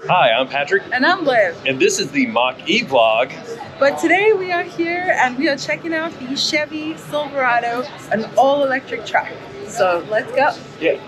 Hi, I'm Patrick, And I'm Liv. and this is the Mach-E vlog. But today we are here and we are checking out the Chevy Silverado, an all-electric truck. So let's go. Yeah.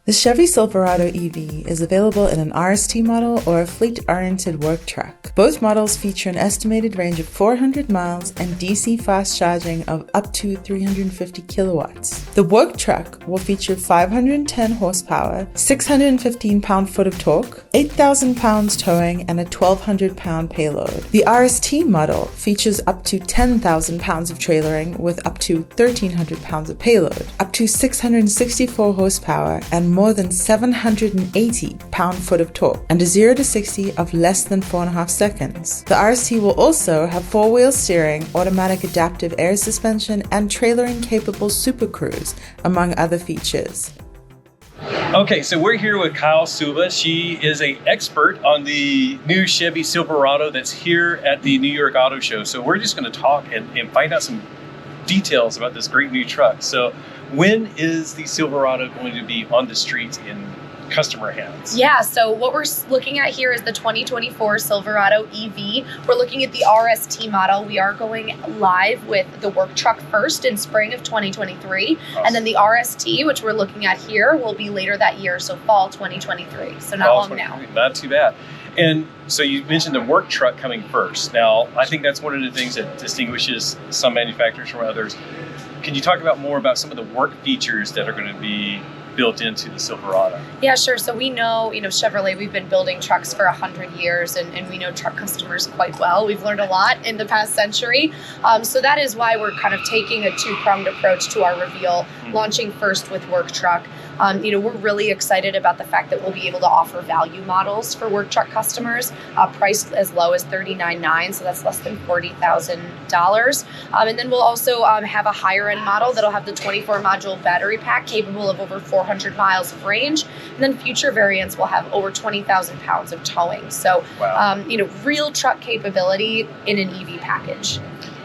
The Chevy Silverado EV is available in an RST model or a fleet-oriented work truck. Both models feature an estimated range of 400 miles and DC fast charging of up to 350 kilowatts. The work truck will feature 510 horsepower, 615 pound-foot of torque, 8,000 pounds towing, and a 1,200 pound payload. The RST model features up to 10,000 pounds of trailering with up to 1,300 pounds of payload, up to 664 horsepower, and more than 780 pound-foot of torque, and a 0 to 60 of less than 4.5 seconds. The RST will also have four-wheel steering, automatic adaptive air suspension, and trailering-capable Super Cruise, among other features. Okay, so we're here with Kyle Suba. She is an expert on the new Chevy Silverado that's here at the New York Auto Show. So we're just going to talk and find out some details about this great new truck. So when is the Silverado going to be on the streets in customer hands? Yeah, so what we're looking at here is the 2024 Silverado EV. We're looking at the RST model. We are going live with the work truck first in spring of 2023. Awesome. And then the RST, which we're looking at here, will be later that year, so fall 2023. So not long now. Not too bad. And so you mentioned the work truck coming first. Now, I think that's one of the things that distinguishes some manufacturers from others. Can you talk about more about some of the work features that are going to be built into the Silverado? Yeah, sure. So we know, Chevrolet, we've been building trucks for 100 years and we know truck customers quite well. We've learned a lot in the past century. So that is why we're kind of taking a two-pronged approach to our reveal, launching first with work truck. We're really excited about the fact that we'll be able to offer value models for work truck customers, priced as low as $39,900, so that's less than $40,000. And then we'll also have a higher end model that'll have the 24 module battery pack capable of over 400 miles of range. And then future variants will have over 20,000 pounds of towing. So, wow. Real truck capability in an EV package.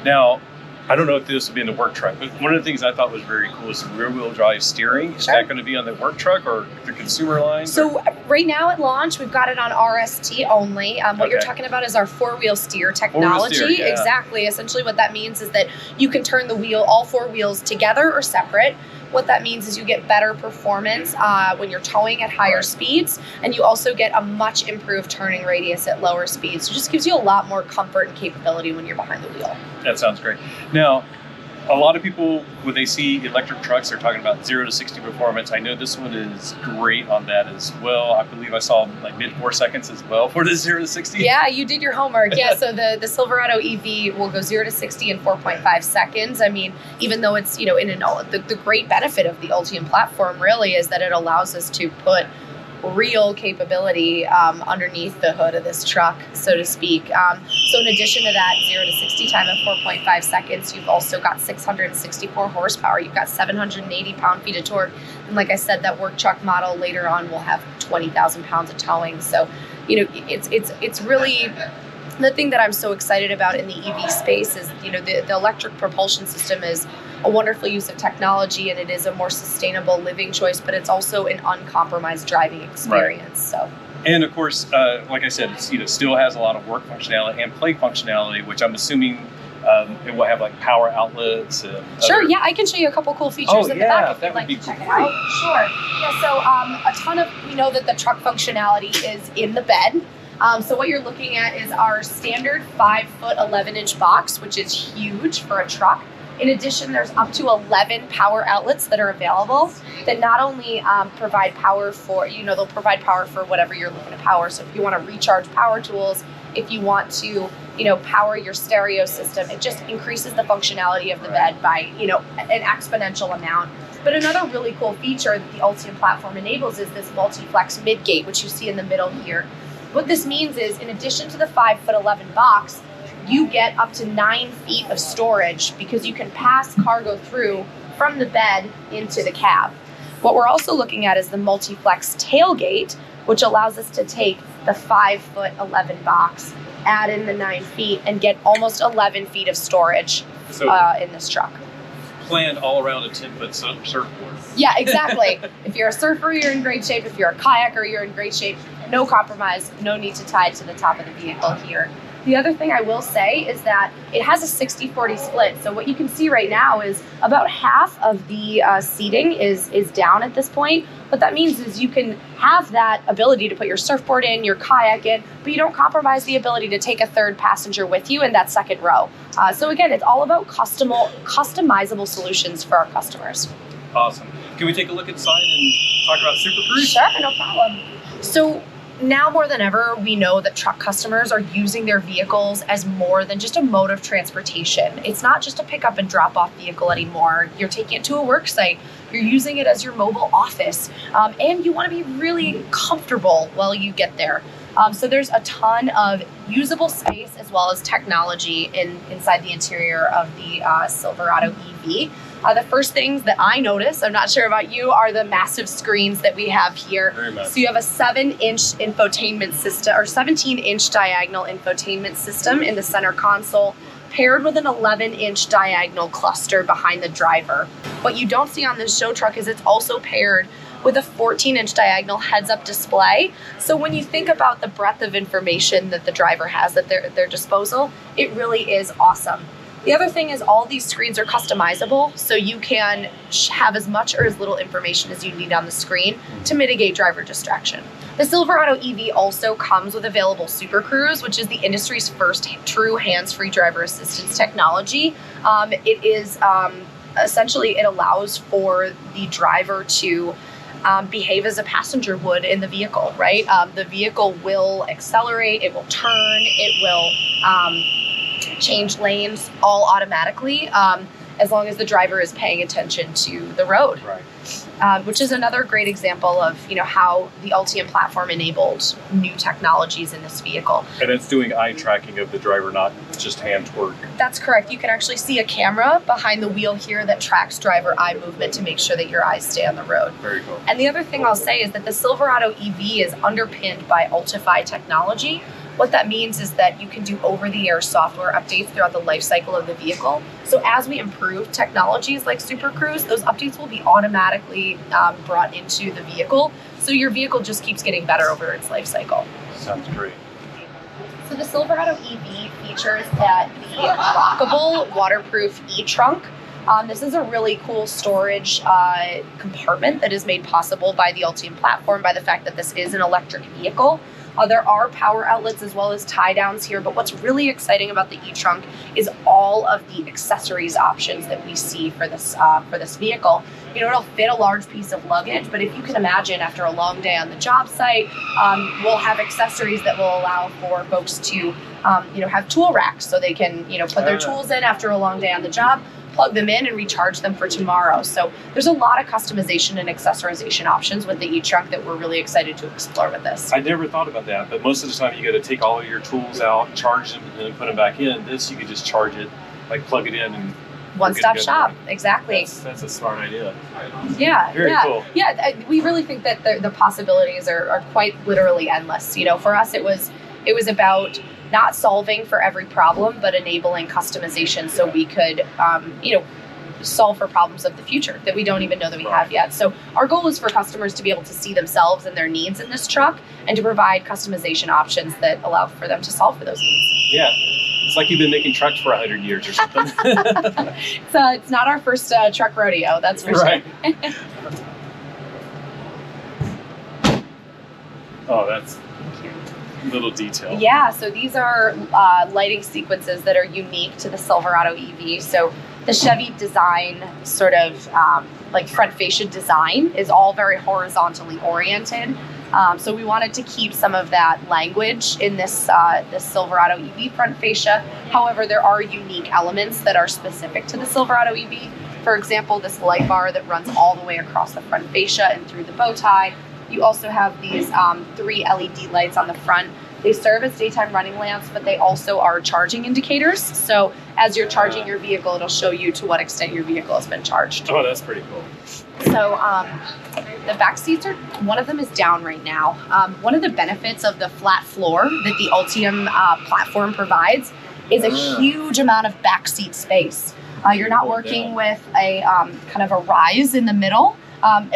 Now, I don't know if this will be in the work truck, but one of the things I thought was very cool is the rear-wheel drive steering. Is that going to be on the work truck or the consumer line? So right now at launch, we've got it on RST only. What you're talking about is our four-wheel steer technology. Four-wheel steer, yeah. Exactly. Essentially what that means is that you can turn the wheel, all four wheels together or separate. What that means is you get better performance when you're towing at higher speeds, and you also get a much improved turning radius at lower speeds. So it just gives you a lot more comfort and capability when you're behind the wheel. That sounds great. Now, a lot of people, when they see electric trucks, they're talking about 0 to 60 performance. I know this one is great on that as well. I believe I saw like mid 4 seconds as well for the 0 to 60. Yeah, you did your homework. Yeah, so the Silverado EV will go 0 to 60 in 4.5 seconds. I mean, even though it's, the great benefit of the Ultium platform really is that it allows us to put real capability underneath the hood of this truck, so to speak. So in addition to that 0 to 60 time of 4.5 seconds, you've also got 664 horsepower. You've got 780 pound-feet of torque. And like I said, that work truck model later on will have 20,000 pounds of towing. So, it's really... The thing that I'm so excited about in the EV space is, the electric propulsion system is a wonderful use of technology and it is a more sustainable living choice, but it's also an uncompromised driving experience. Right. So. And of course, like I said, it still has a lot of work functionality and play functionality, which I'm assuming it will have like power outlets. And sure, yeah, I can show you a couple cool features in the back if you'd like to check it out. Sure. Yeah, so we know that the truck functionality is in the bed. So what you're looking at is our standard 5-foot 11-inch box, which is huge for a truck. In addition, there's up to 11 power outlets that are available that not only provide power for, they'll provide power for whatever you're looking to power. So if you want to recharge power tools, if you want to, power your stereo system, it just increases the functionality of the bed by, an exponential amount. But another really cool feature that the Ultium platform enables is this Multiflex Mid Gate, which you see in the middle here. What this means is, in addition to the 5-foot 11 box, you get up to 9 feet of storage because you can pass cargo through from the bed into the cab. What we're also looking at is the Multiflex tailgate, which allows us to take the 5-foot 11 box, add in the 9 feet, and get almost 11 feet of storage in this truck. planned all around a 10-foot surfboard. Yeah, exactly. If you're a surfer, you're in great shape. If you're a kayaker, you're in great shape. No compromise, no need to tie it to the top of the vehicle here. The other thing I will say is that it has a 60-40 split. So what you can see right now is about half of the seating is down at this point. What that means is you can have that ability to put your surfboard in, your kayak in, but you don't compromise the ability to take a third passenger with you in that second row. So again, it's all about customizable solutions for our customers. Awesome. Can we take a look inside and talk about Super Cruise? Sure, no problem. So now more than ever, we know that truck customers are using their vehicles as more than just a mode of transportation. It's not just a pick up and drop off vehicle anymore. You're taking it to a work site. You're using it as your mobile office. And you want to be really comfortable while you get there. So there's a ton of usable space as well as technology inside the interior of the Silverado EV. The first things that I notice, I'm not sure about you, are the massive screens that we have here. Very much. So you have a 7-inch infotainment system, or 17-inch diagonal infotainment system in the center console, paired with an 11-inch diagonal cluster behind the driver. What you don't see on this show truck is it's also paired with a 14-inch diagonal heads-up display. So when you think about the breadth of information that the driver has at their disposal, it really is awesome. The other thing is all these screens are customizable, so you can have as much or as little information as you need on the screen to mitigate driver distraction. The Silverado EV also comes with available Super Cruise, which is the industry's first true hands-free driver assistance technology. It is essentially, it allows for the driver to behave as a passenger would in the vehicle, right? The vehicle will accelerate, it will turn, it will change lanes all automatically, as long as the driver is paying attention to the road. Right. Which is another great example of how the Ultium platform enabled new technologies in this vehicle. And it's doing eye tracking of the driver, not just hand work. That's correct. You can actually see a camera behind the wheel here that tracks driver eye movement to make sure that your eyes stay on the road. Very cool. And the other thing I'll say is that the Silverado EV is underpinned by Ultify technology. What that means is that you can do over-the-air software updates throughout the life cycle of the vehicle. So as we improve technologies like Super Cruise, those updates will be automatically brought into the vehicle. So your vehicle just keeps getting better over its life cycle. Sounds great. So the Silverado EV features the rockable waterproof e-trunk. This is a really cool storage compartment that is made possible by the Ultium platform, by the fact that this is an electric vehicle. There are power outlets as well as tie downs here, but what's really exciting about the e-trunk is all of the accessories options that we see for this vehicle. It'll fit a large piece of luggage, but if you can imagine, after a long day on the job site, we'll have accessories that will allow for folks to, have tool racks so they can, put their tools in after a long day on the job, plug them in and recharge them for tomorrow. So there's a lot of customization and accessorization options with the e-trunk that we're really excited to explore with this. I never thought about that, but most of the time you got to take all of your tools out, charge them, and then put them back in. This, you could just charge it, like plug it in, and one-stop shop. Exactly. That's a smart idea. Yeah. Very cool. Yeah, we really think that the possibilities are quite literally endless. For us, it was about not solving for every problem, but enabling customization so we could, solve for problems of the future that we don't even know that we have yet. So our goal is for customers to be able to see themselves and their needs in this truck and to provide customization options that allow for them to solve for those needs. Yeah. It's like you've been making trucks for 100 years or something. It's not our first truck rodeo, that's for right. sure. Oh, that's little detail. Yeah, so these are lighting sequences that are unique to the Silverado EV. So the Chevy design, sort of like front fascia design, is all very horizontally oriented. So we wanted to keep some of that language in this Silverado EV front fascia. However, there are unique elements that are specific to the Silverado EV. For example, this light bar that runs all the way across the front fascia and through the bow tie. You also have these 3 LED lights on the front. They serve as daytime running lamps, but they also are charging indicators. So as you're charging your vehicle, it'll show you to what extent your vehicle has been charged. Oh, that's pretty cool. So the back seats one of them is down right now. One of the benefits of the flat floor that the Ultium platform provides is a huge amount of backseat space. You're not working with a kind of a rise in the middle,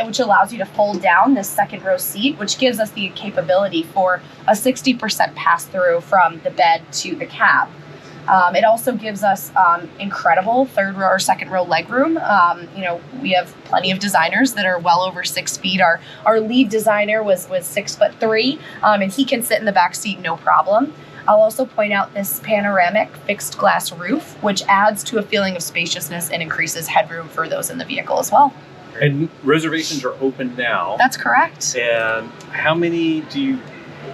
which allows you to fold down this second row seat, which gives us the capability for a 60% pass through from the bed to the cab. It also gives us incredible third row or second row legroom. We have plenty of designers that are well over 6 feet. Our lead designer was 6'3", and he can sit in the back seat no problem. I'll also point out this panoramic fixed glass roof, which adds to a feeling of spaciousness and increases headroom for those in the vehicle as well. And reservations are open now. That's correct. And how many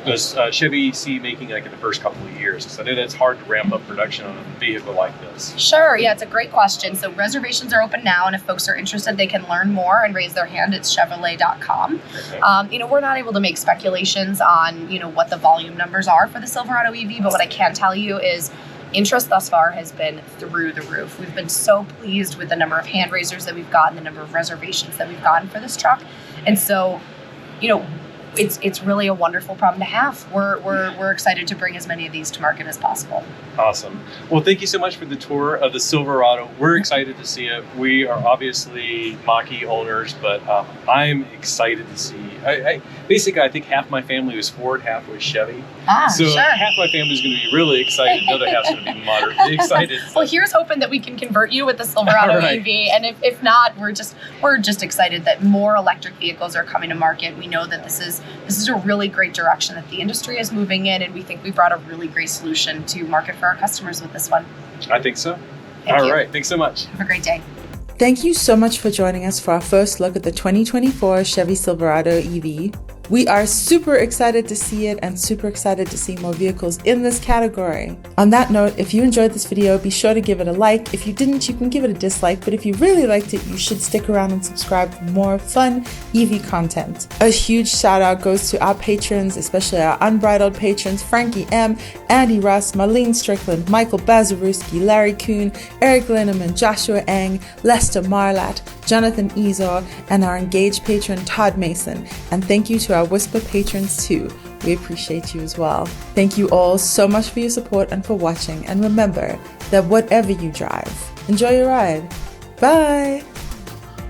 does Chevy see making like in the first couple of years? Because I know that's hard to ramp up production on a vehicle like this. Sure, yeah, it's a great question. So reservations are open now, and if folks are interested, they can learn more and raise their hand. It's Chevrolet.com. Okay. We're not able to make speculations on, what the volume numbers are for the Silverado EV, but what I can tell you is interest thus far has been through the roof. We've been so pleased with the number of hand raisers that we've gotten, the number of reservations that we've gotten for this truck. And so, it's really a wonderful problem to have. We're excited to bring as many of these to market as possible. Awesome. Well, thank you so much for the tour of the Silverado. We're excited to see it. We are obviously Mach-E owners, but I'm excited to see. I think half my family was Ford, half was Chevy. So sure. Half my family is going to be really excited. The other half's going to be moderately excited. Well, here's hoping that we can convert you with the Silverado EV, and if not, we're just excited that more electric vehicles are coming to market. We know that this is a really great direction that the industry is moving in, and we think we brought a really great solution to market for our customers with this one. I think so. Thank you. All right. Thanks so much. Have a great day. Thank you so much for joining us for our first look at the 2024 Chevy Silverado EV. We are super excited to see it and super excited to see more vehicles in this category. On that note, if you enjoyed this video, be sure to give it a like. If you didn't, you can give it a dislike, but if you really liked it, you should stick around and subscribe for more fun EV content. A huge shout out goes to our patrons, especially our unbridled patrons, Frankie M, Andy Russ, Marlene Strickland, Michael Bazarewski, Larry Kuhn, Eric Linneman, Joshua Eng, Lester Marlatt, Jonathan Ezor, and our engaged patron Todd Mason. And thank you to our Whisper patrons too. We appreciate you as well. Thank you all so much for your support and for watching. And remember that whatever you drive, enjoy your ride. Bye!